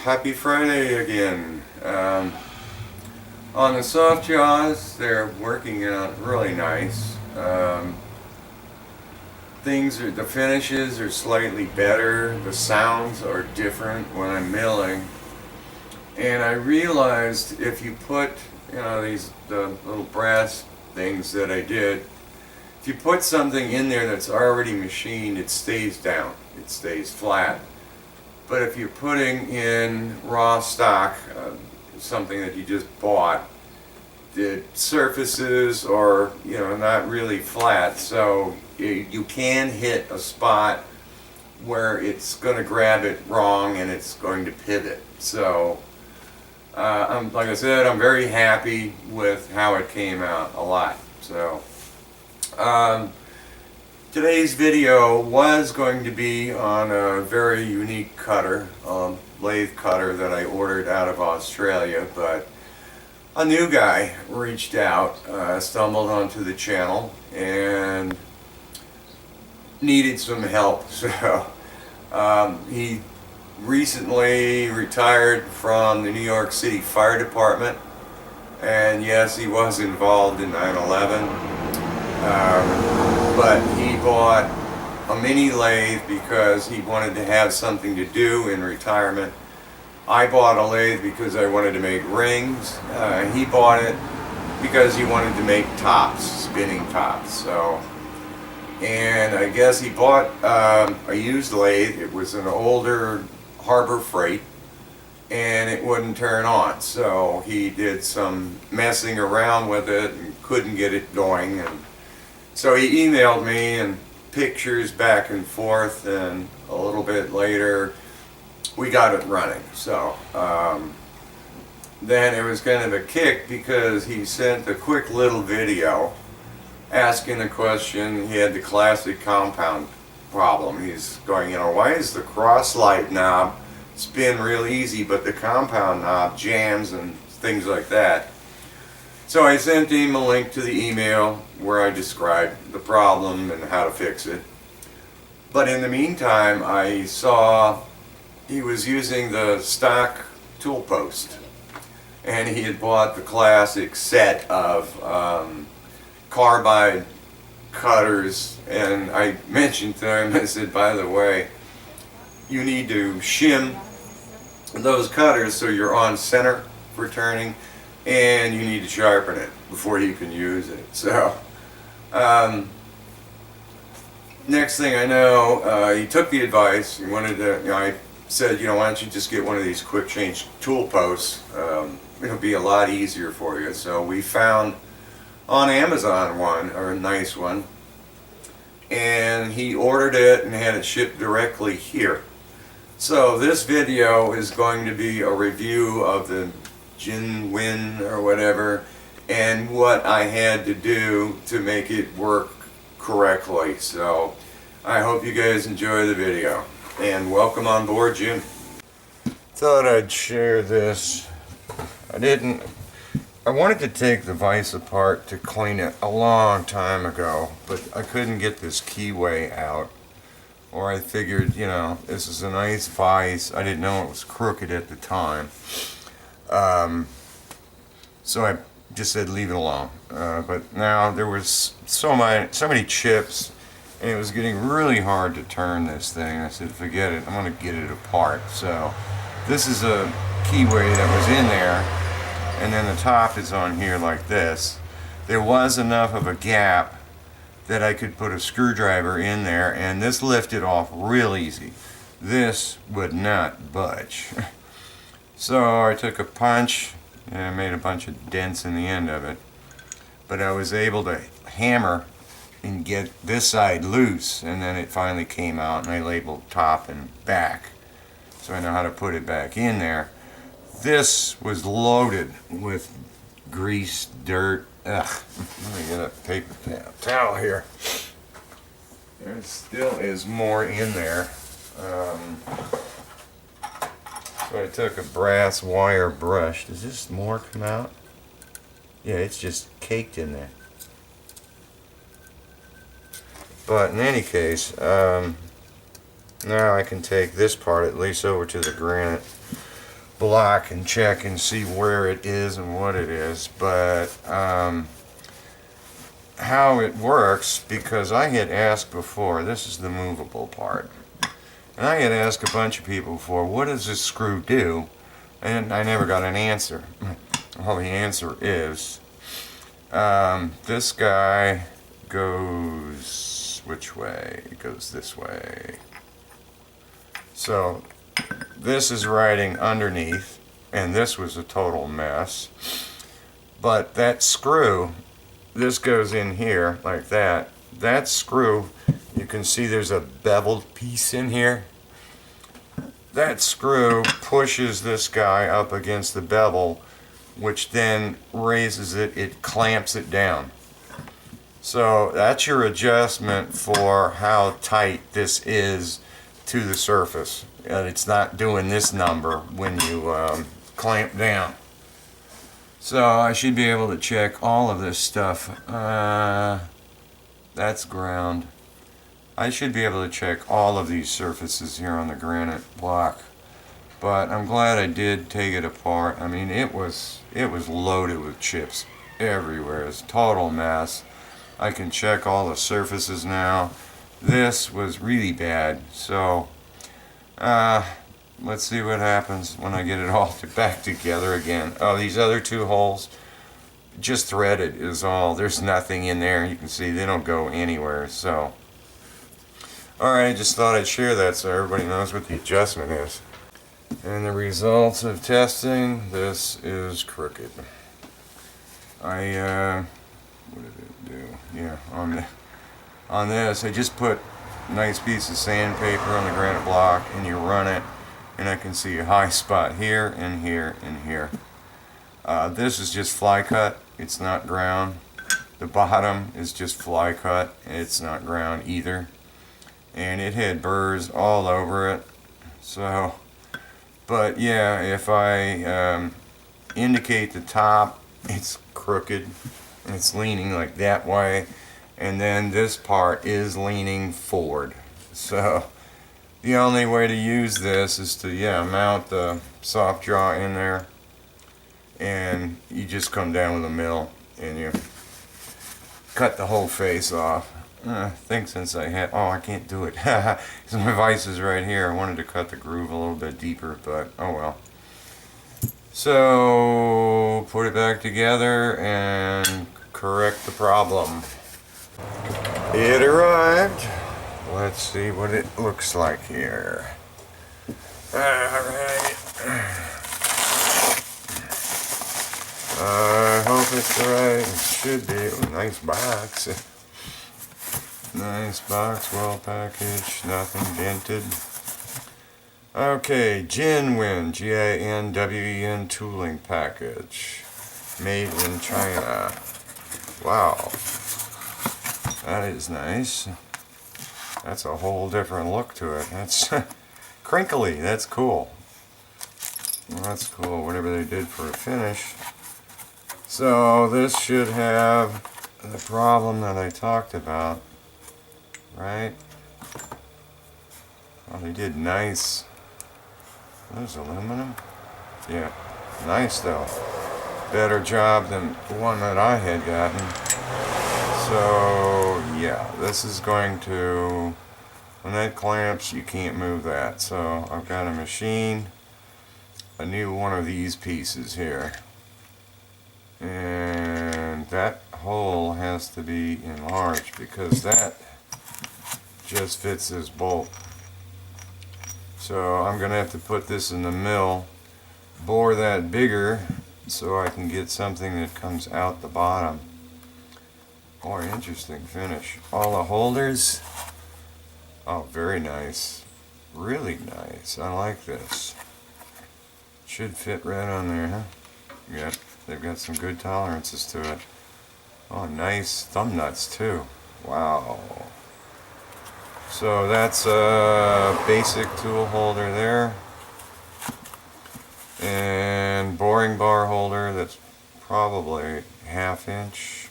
Happy Friday again. On the soft jaws, they're working out really nice. The finishes are slightly better. The sounds are different when I'm milling. And I realized if you put, the little brass things that I did, if you put something in there that's already machined, it stays down. It stays flat. But if you're putting in raw stock, something that you just bought, the surfaces are, not really flat, so you can hit a spot where it's going to grab it wrong and it's going to pivot. So, like I said, I'm very happy with how it came out, a lot. So, today's video was going to be on a very unique cutter, lathe cutter that I ordered out of Australia, but a new guy reached out, stumbled onto the channel and needed some help. So he recently retired from the New York City Fire Department, and yes, he was involved in 9/11. But he bought a mini lathe because he wanted to have something to do in retirement. I bought a lathe because I wanted to make rings. He bought it because he wanted to make tops, spinning tops. So, and I guess he bought a used lathe. It was an older Harbor Freight, and it wouldn't turn on. So he did some messing around with it and couldn't get it going. And so he emailed me and pictures back and forth, and a little bit later we got it running. So then it was kind of a kick because he sent a quick little video asking a question. He had the classic compound problem. He's going, why is the cross light knob spin real easy but the compound knob jams and things like that? So I sent him a link to the email where I described the problem and how to fix it. But in the meantime, I saw he was using the stock tool post, and he had bought the classic set of carbide cutters, and I mentioned to him, I said, by the way, you need to shim those cutters so you're on center for turning, and you need to sharpen it before you can use it. So next thing I know, he took the advice. He wanted to, I said, why don't you just get one of these quick change tool posts? It'll be a lot easier for you. So we found on Amazon one, or a nice one, and he ordered it and had it shipped directly here. So this video is going to be a review of the Jinwen or whatever, and what I had to do to make it work correctly. So I hope you guys enjoy the video, and welcome on board, Jim. Thought I'd share this. I wanted to take the vise apart to clean it a long time ago, but I couldn't get this keyway out. Or I figured, this is a nice vise. I didn't know it was crooked at the time. So I just said leave it alone. But now there was so many chips, and it was getting really hard to turn this thing. I said forget it, I'm going to get it apart. So this is a keyway that was in there, and then the top is on here like this. There was enough of a gap that I could put a screwdriver in there, and this lifted off real easy. This would not budge. So I took a punch and I made a bunch of dents in the end of it, but I was able to hammer and get this side loose, and then it finally came out, and I labeled top and back so I know how to put it back in there. This was loaded with grease, dirt. Ugh. Let me get a paper towel here. There still is more in there. So I took a brass wire brush. Does this more come out? Yeah, it's just caked in there. But in any case, now I can take this part at least over to the granite. block and check and see where it is and what it is. But how it works, because I had asked before, this is the movable part, and I had asked a bunch of people before, what does this screw do? And I never got an answer. Well, the answer is this guy goes which way? It goes this way. So this is riding underneath, and this was a total mess. But that screw, this goes in here like that. That screw, you can see there's a beveled piece in here. That screw pushes this guy up against the bevel, which then raises it, it clamps it down. So that's your adjustment for how tight this is to the surface. It's not doing this number when you clamp down. So I should be able to check all of this stuff. That's ground. I should be able to check all of these surfaces here on the granite block. But I'm glad I did take it apart. I mean, it was loaded with chips everywhere. It's a total mess. I can check all the surfaces now. This was really bad. So let's see what happens when I get it all back together again. Oh, these other two holes, just threaded is all. There's nothing in there. You can see they don't go anywhere. So, alright, I just thought I'd share that so everybody knows what the adjustment is. And the results of testing, this is crooked. What did it do? Yeah, on this, I just put a nice piece of sandpaper on the granite block, and you run it, and I can see a high spot here and here and here. This is just fly cut. It's not ground. The bottom is just fly cut. It's not ground either. And it had burrs all over it. So, but yeah, if I indicate the top, it's crooked. It's leaning like that way. And then this part is leaning forward. So the only way to use this is to, mount the soft jaw in there. And you just come down with a mill and you cut the whole face off. I think since I had, I can't do it. Because my vise is right here. I wanted to cut the groove a little bit deeper, but oh well. So, put it back together and correct the problem. It arrived. Let's see what it looks like here. Alright. I hope it's right. It should be. Nice box. Nice box, well packaged, nothing dented. Okay, Jinwen, Jinwen tooling package. Made in China. Wow. That is nice. That's a whole different look to it. That's crinkly. That's cool. Well, that's cool, whatever they did for a finish. So this should have the problem that I talked about, right? Oh, they did nice. There's aluminum. Yeah, nice though. Better job than the one that I had gotten. So yeah, this is going to, when that clamps, you can't move that. So I've got to machine a new one of these pieces here. And that hole has to be enlarged because that just fits this bolt. So I'm going to have to put this in the mill, bore that bigger so I can get something that comes out the bottom. Boy, interesting finish. All the holders, oh, very nice. Really nice. I like this. Should fit right on there, huh? Yeah, they've got some good tolerances to it. Oh, nice thumb nuts too. Wow. So that's a basic tool holder there. And boring bar holder that's probably 1/2 inch.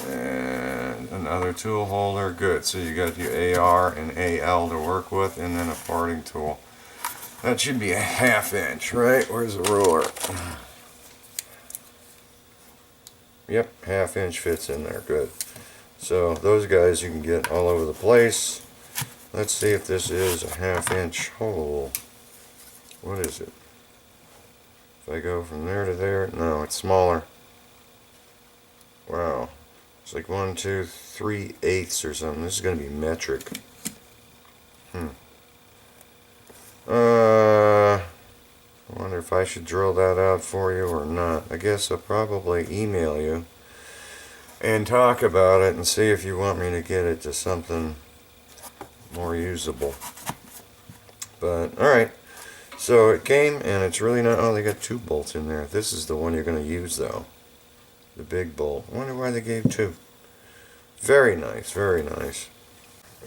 And another tool holder. Good. So you got your AR and AL to work with, and then a parting tool. That should be a 1/2 inch, right? Where's the ruler? Yep, 1/2 inch fits in there, good. So those guys you can get all over the place. Let's see if this is a 1/2 inch hole. What is it? If I go from there to there, no, it's smaller. Wow, it's like 1, 2, 3/8 or something. This is going to be metric. I wonder if I should drill that out for you or not. I guess I'll probably email you and talk about it and see if you want me to get it to something more usable. But alright, so it came and it's really not, oh, they got 2 bolts in there. This is the one you're going to use though, the big bolt. I wonder why they gave 2. Very nice, very nice.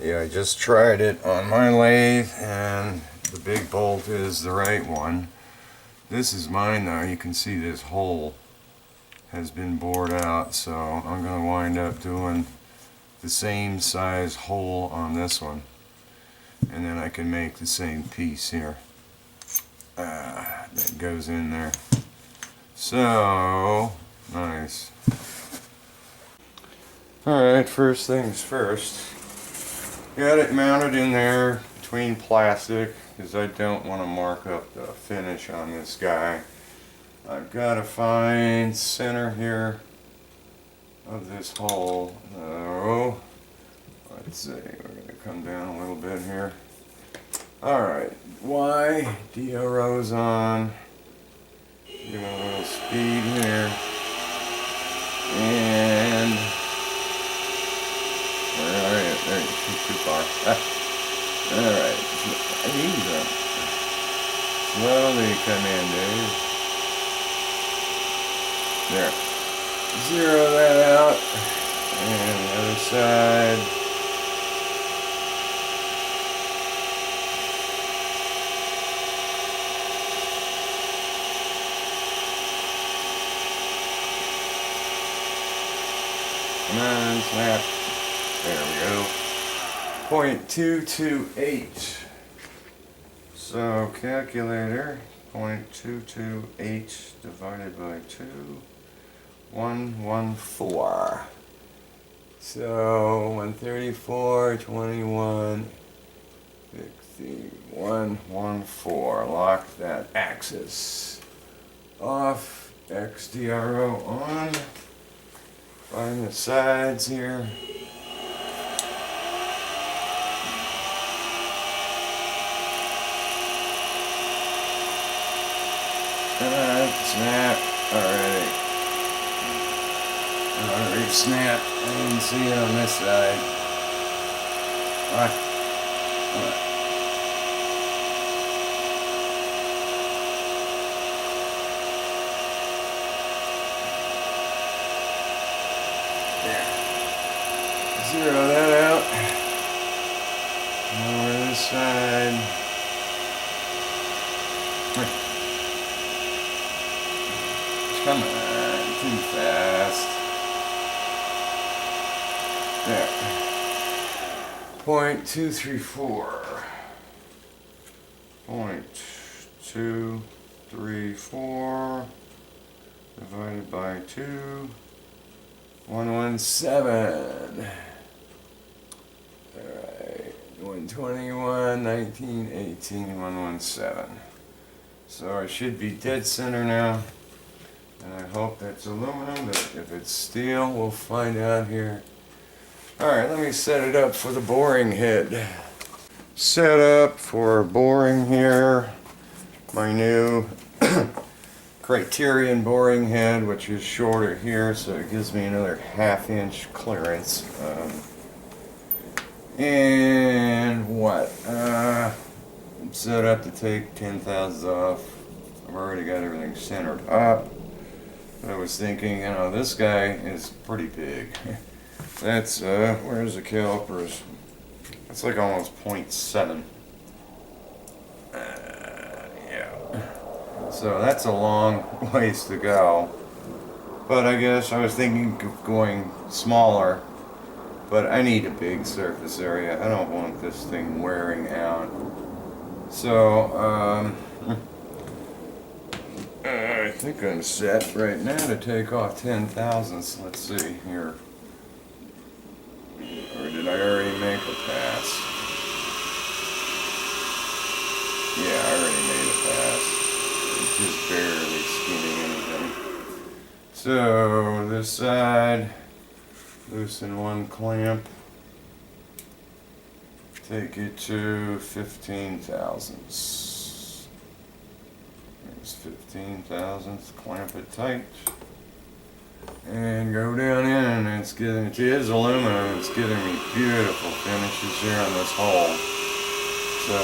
Yeah, I just tried it on my lathe and the big bolt is the right one. This is mine though. You can see this hole has been bored out, so I'm going to wind up doing the same size hole on this one, and then I can make the same piece here that goes in there. So nice. Alright, first things first, got it mounted in there between plastic because I don't want to mark up the finish on this guy. I've got to find center here of this hole. Oh, let's see, we're going to come down a little bit here. Alright, Y, DO rows on, give it a little speed here, and where are you? There, you shoot too far. Alright, slowly come in, Dave. There. Zero that out. And the other side. Come on, snap. There we go. 0.228. So calculator, 0.228 divided by 2, 114. So 134, 21, 60, 114. Lock that axis off. XDRO on. Find the sides here. Snap. Alright. Alright, snap. I didn't see it on this side. Alright. There. Zero that out. Over this side. Come on, too fast. There. 0.234. 0.234 divided by 2. 117. Alright. 121, 19, 18, 117. So I should be dead center now. And I hope that's aluminum, but if it's steel, we'll find out here. Alright, let me set it up for the boring head. Set up for boring here. My new Criterion boring head, which is shorter here, so it gives me another 1/2 inch clearance. And what? I'm set up to take 10 thousandths off. I've already got everything centered up. I was thinking, you know, this guy is pretty big. That's, where's the calipers? That's like almost 0.7. Yeah. So that's a long ways to go. But I guess I was thinking of going smaller. But I need a big surface area. I don't want this thing wearing out. So, I think I'm set right now to take off 10 thousandths. Let's see here. Or did I already make a pass? Yeah, I already made a pass. It's just barely skimming anything. So, this side, loosen one clamp. Take it to 15 thousandths. There's 15 thousandths, clamp it tight. And go down in, and it is aluminum, it's giving me beautiful finishes here on this hole. So,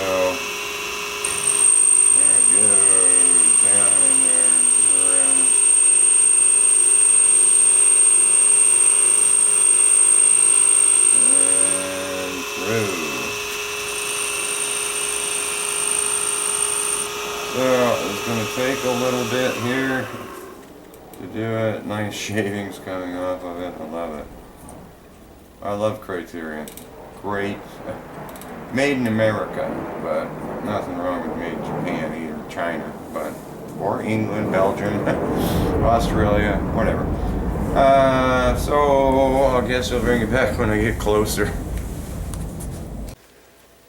there it goes, down in there, around. And through. So, it's going to take a little bit here to do it. Nice shavings coming off of it. I love it. I love Criterion. Great. Made in America, but nothing wrong with made in Japan either, China, but or England, Belgium, Australia, whatever. So I guess I'll bring it back when I get closer.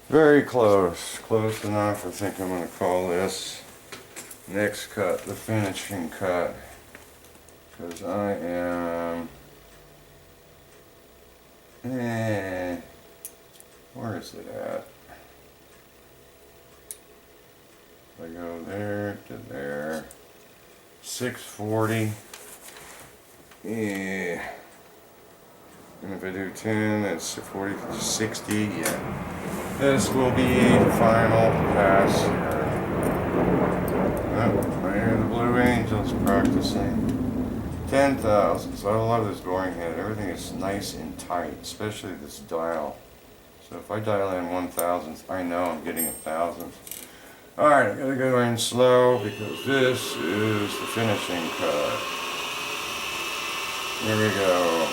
Very close. Close enough. I think I'm going to call this next cut the finishing cut. Because I am... where is it at? I go there to there. 640. Yeah. And if I do 10, that's 40 to 60. Yeah. This will be the final pass here. Oh, I hear the Blue Angels practicing. 10 thousandths. I love this boring head. Everything is nice and tight, especially this dial. So if I dial in 1,000th, I know I'm getting 1,000th. Alright, I gotta go in slow because this is the finishing cut. Here we go.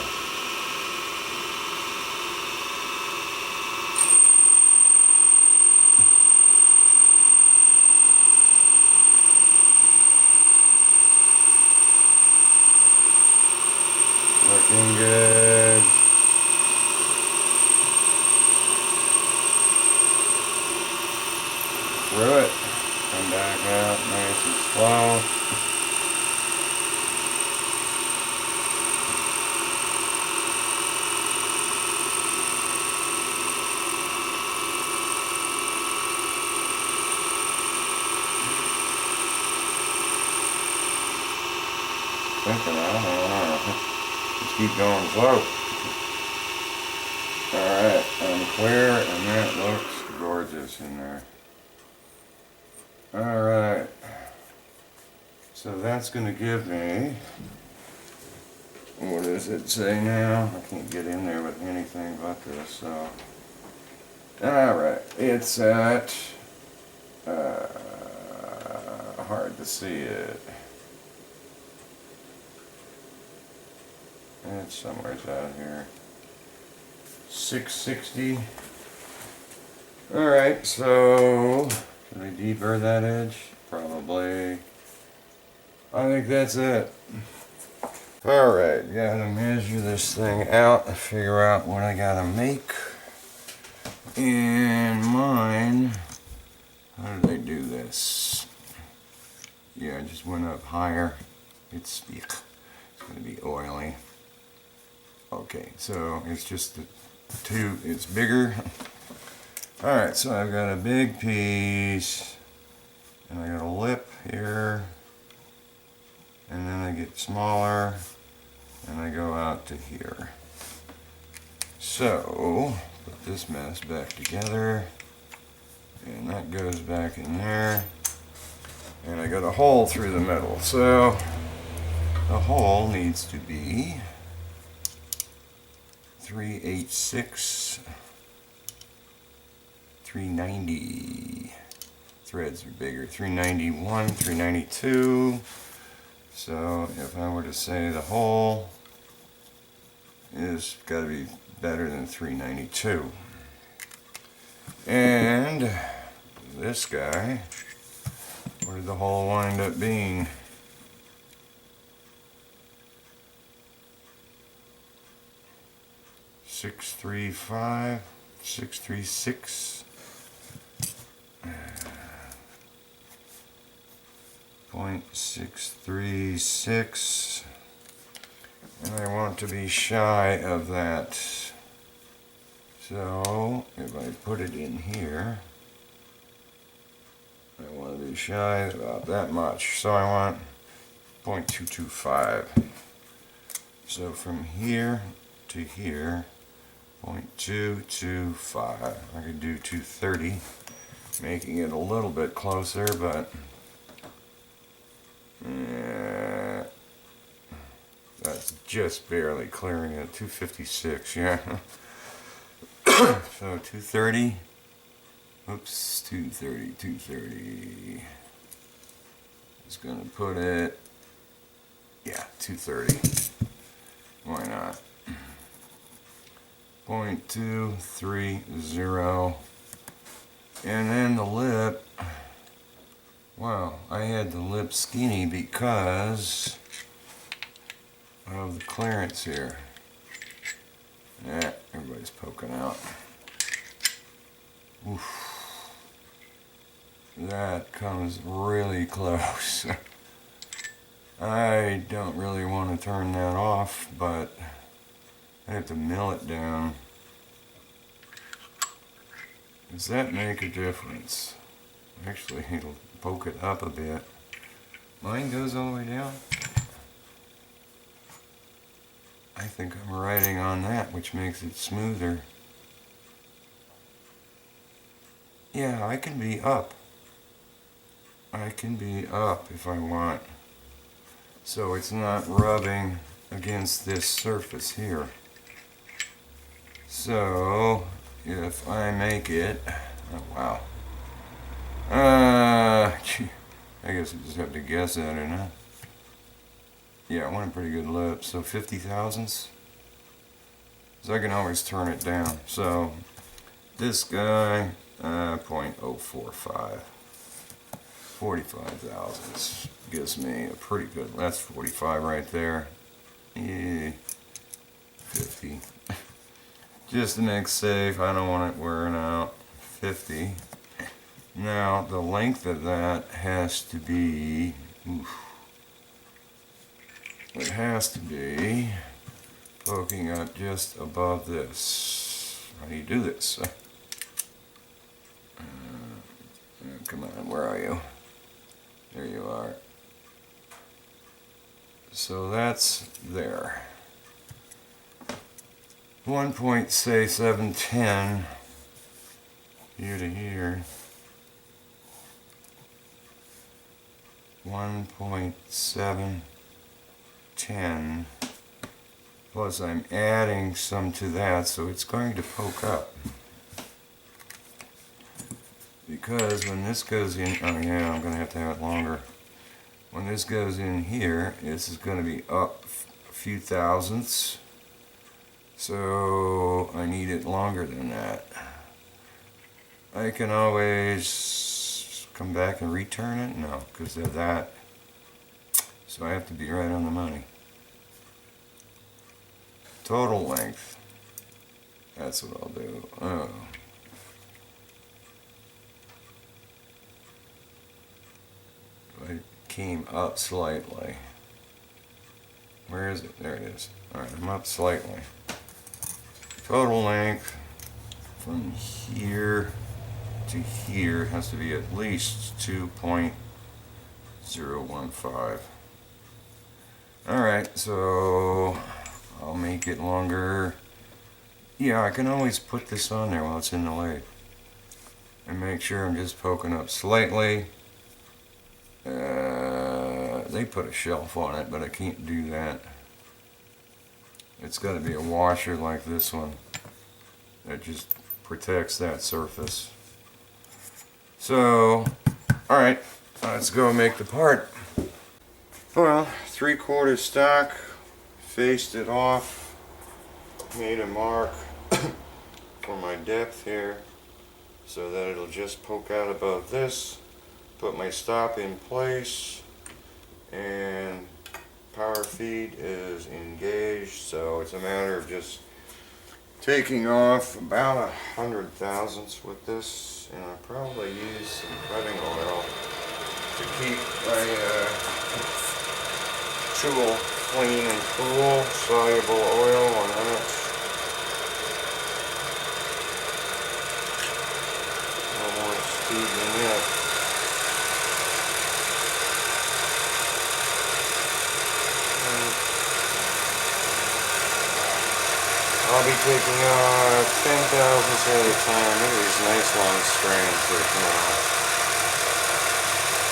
Looking good. Through it. Come back out nice and slow. Thinking, I don't know. Just keep going slow. Alright, I'm clear and that looks gorgeous in there. Alright, so that's going to give me, what does it say now? I can't get in there with anything but this, so. Alright, it's at, hard to see it. It's somewhere out here. 660. Alright, so can I deburr that edge? Probably. I think that's it. Alright, gotta measure this thing out and figure out what I gotta make. And mine, how did I do this? Yeah, I just went up higher. It's gonna be oily. Okay, so it's just the two, it's bigger. Alright, so I've got a big piece, and I got a lip here, and then I get smaller, and I go out to here. So, put this mess back together, and that goes back in there, and I got a hole through the middle. So, the hole needs to be 386, 390. Threads are bigger. 391, 392. So if I were to say the hole is got to be better than 392. And this guy, where did the hole wind up being? .635, 636. .636, and I want to be shy of that. So if I put it in here, I want to be shy about that much. So I want .225. So from here to here, .225. I could do 230, making it a little bit closer, but that's just barely clearing it. 256, yeah. So 230. Oops, 230. Just gonna put it, yeah, 230. Why not? .230. And then the lip. Wow, I had the lip skinny because of the clearance here. Yeah, everybody's poking out. Oof. That comes really close. I don't really want to turn that off, but I have to mill it down. Does that make a difference? Actually, it'll poke it up a bit. Mine goes all the way down. I think I'm writing on that, which makes it smoother. Yeah, I can be up. I can be up if I want. So it's not rubbing against this surface here. So if I make it, oh wow. I guess I just have to guess at it, huh? Yeah, I want a pretty good lip. So 50 thousandths. So I can always turn it down. So this guy, 0.045. 45 thousandths gives me a pretty good, that's 45 right there. Yeah, 50. Just to make safe, I don't want it wearing out. 50. Now the length of that has to be, it has to be poking up just above this. How do you do this? Come on, where are you? There you are. So that's there. 1.710 here to here. 1.710 plus I'm adding some to that, so it's going to poke up. Because when this goes in, oh yeah, I'm going to have it longer. When this goes in here, this is going to be up a few thousandths. So I need it longer than that. I can always come back and return it? No, because of that. So I have to be right on the money. Total length. That's what I'll do. Oh. I came up slightly. Where is it? There it is. Alright, I'm up slightly. Total length from here to here has to be at least 2.015. Alright, so I'll make it longer. Yeah, I can always put this on there while it's in the lathe. And make sure I'm just poking up slightly. They put a shelf on it, but I can't do that. It's got to be a washer like this one that just protects that surface. So, alright, let's go make the part. Well, 3/4 stock, faced it off, made a mark for my depth here. so that it'll just poke out above this. Put my stop in place, and power feed is engaged, so it's a matter of just taking off about 100 thousandths with this, and I'll probably use some cutting oil to keep my tool clean and cool. Soluble oil on that. No more speed than that. I'll be taking 10 thousandths at a time. Look at these nice long strands that come out.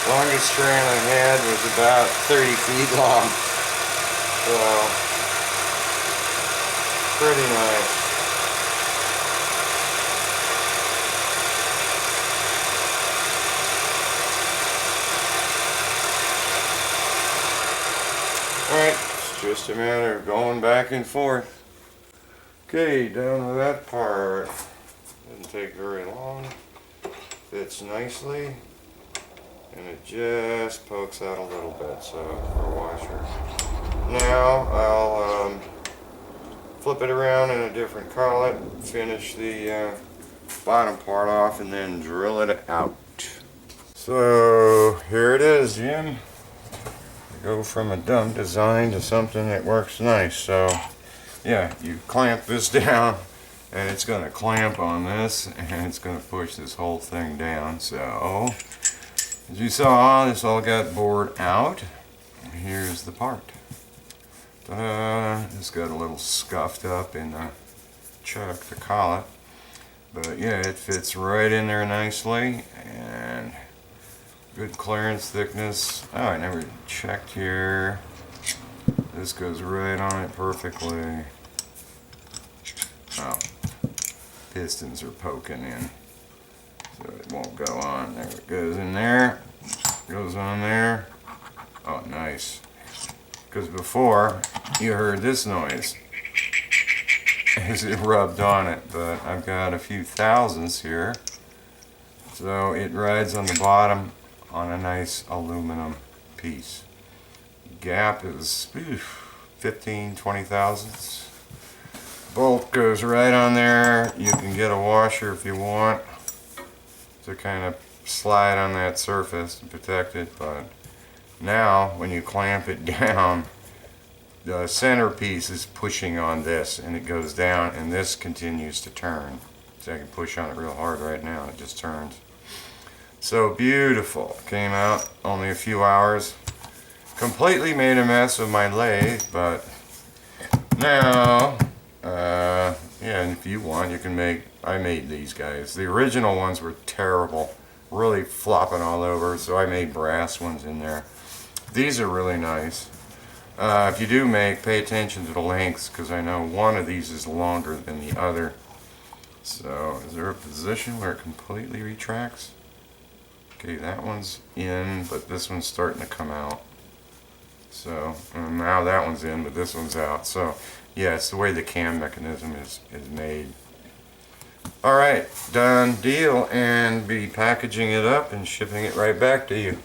Longest strand I had was about 30 feet long. So, pretty nice. Alright, it's just a matter of going back and forth. Okay, down to that part. Doesn't take very long. Fits nicely. And it just pokes out a little bit, so for a washer. Now I'll flip it around in a different collet, finish the bottom part off, and then drill it out. So here it is, Jim. Go from a dumb design to something that works nice. So yeah, you clamp this down, and it's going to clamp on this, and it's going to push this whole thing down. So as you saw, this all got bored out. Here's the part. It's got a little scuffed up in the chuck, the collet, but yeah, it fits right in there nicely, and good clearance thickness. Oh, I never checked here. This goes right on it perfectly. Oh, pistons are poking in, so it won't go on. There it goes in there. Goes on there. Oh, nice. Because before, you heard this noise as it rubbed on it, but I've got a few thousandths here, so it rides on the bottom on a nice aluminum piece. Gap is 15, 20 thousandths. Bolt goes right on there. You can get a washer if you want to kind of slide on that surface to protect it, but now when you clamp it down, the centerpiece is pushing on this, and it goes down, and this continues to turn. So I can push on it real hard right now. It just turns. So beautiful. Came out only a few hours. Completely made a mess of my lathe, but now, yeah, and if you want, you can make, I made these guys. The original ones were terrible, really flopping all over, so I made brass ones in there. These are really nice. If you do make, pay attention to the lengths, because I know one of these is longer than the other. So, is there a position where it completely retracts? Okay, that one's in, but this one's starting to come out. So, and now that one's in, but this one's out. So, yeah, it's the way the cam mechanism is made. Alright, done deal, and be packaging it up and shipping it right back to you.